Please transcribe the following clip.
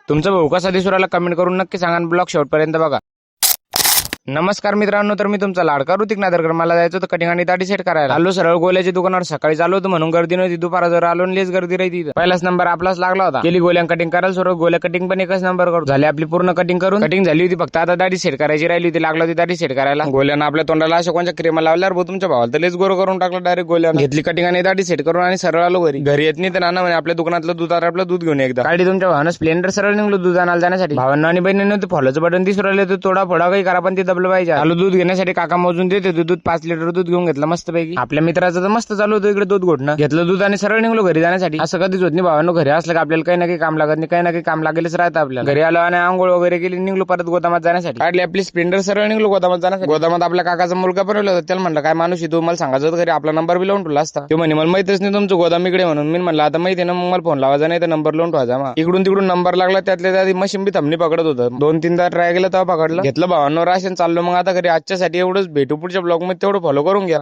तुमचा भाऊ कसा दिसू राहिला कमेंट करून नक्की सांगा. ब्लॉग शेवटपर्यंत बघा. नमस्कार मित्रांनो, तर मी तुमचा लाडका ऋतिक नादरकर. मला जायचं होतं कटिंग आणि दाढी सेट करायला. आलो सरळ गोल्याच्या दुकानावर. सकाळी चालू होतं म्हणून गर्दी नव्हती. दुपारा जर आलो लेस गर्दी राहती. पहिलाच नंबर आपलाच लागला होता. केली गोल्या कटिंग करायला सुरू. गोल्या कटिंग पण एकच नंबर करून झाली आपली पूर्ण कटिंग करून. कटिंग झाली होती, फक्त आता दाढी सेट करायची राहिली होती. लागला होती दाढी सेट करायला. गोल्यानं आपल्या तोंडाला अशा कोणत्या क्रीम लावल्यावर भाऊ तुमच्या भावाला तर लेस गोर करून टाकलं डायरेक्ट. गोल्यानं घेतली कटिंग आणि दाढी सेट करून आणि सरळ आलो घरी. घरी येत नाही तर नाना म्हणे आपल्या दुकानातलं दूध आपलं दूध घेऊन एकदा काढी. तुमच्या भावानं स्प्लेंडर सरळ निघलो दूध आणायला जाण्यासाठी. भावांना आणि बहिणीनं ते फॉलोचं बटन दिसू राहिले तर थोडा फोडा काही करा पण ते दबलं पाहिजे. आलो दूध घेण्यासाठी. काका मोजून देते दूध 5 लिटर दूध घेऊन घेतलं मस्त पैकी. आपल्या मित्राचं तर मस्त चालू होतं इकडे दूध घोटणं. घेतलं दूध आणि सरळ निघलो घरी जाण्यासाठी. असं कधीच होत नाही भावांनो, घरी असलं का आपल्याला काही ना काही काम लागत नाही, काही ना काही काम लागेलच राहतं आपल्याला. घरी आलो आणि आंघोळ वगैरे केली, निघलो परत गोदामात जाण्यासाठी. काढली आपली स्प्लेंडर, सरळ निघलो गोदामात जाण्यासाठी. गोदामात आपल्या काकाचा मुलगा बनवला होता. त्याला म्हणलं काय माणूस तू, मला सांगायचं होतं घरी आपला नंबर बी लावून ठेवला असता. तो म्हणे मला माहितच नाही तुमचं गोदाम इकडे म्हणून. मी म्हणलं आता माहिती ना, मग मला फोन लावायचा नाही तर नंबर लावून ठेवायचा. मग इकडून तिकडून नंबर लागला. त्यातल्या त्यात मशीन बी थंबनी पकडत होतं. 2-3दा ट्राय केलं तेव्हा पकडलं. घेतलं भावांनो राशन. चाललो मग आता घरी. आजच्यासाठी एवढंच. भेटू पुढच्या ब्लॉग मध्ये. तेवढं फॉलो करून घ्या.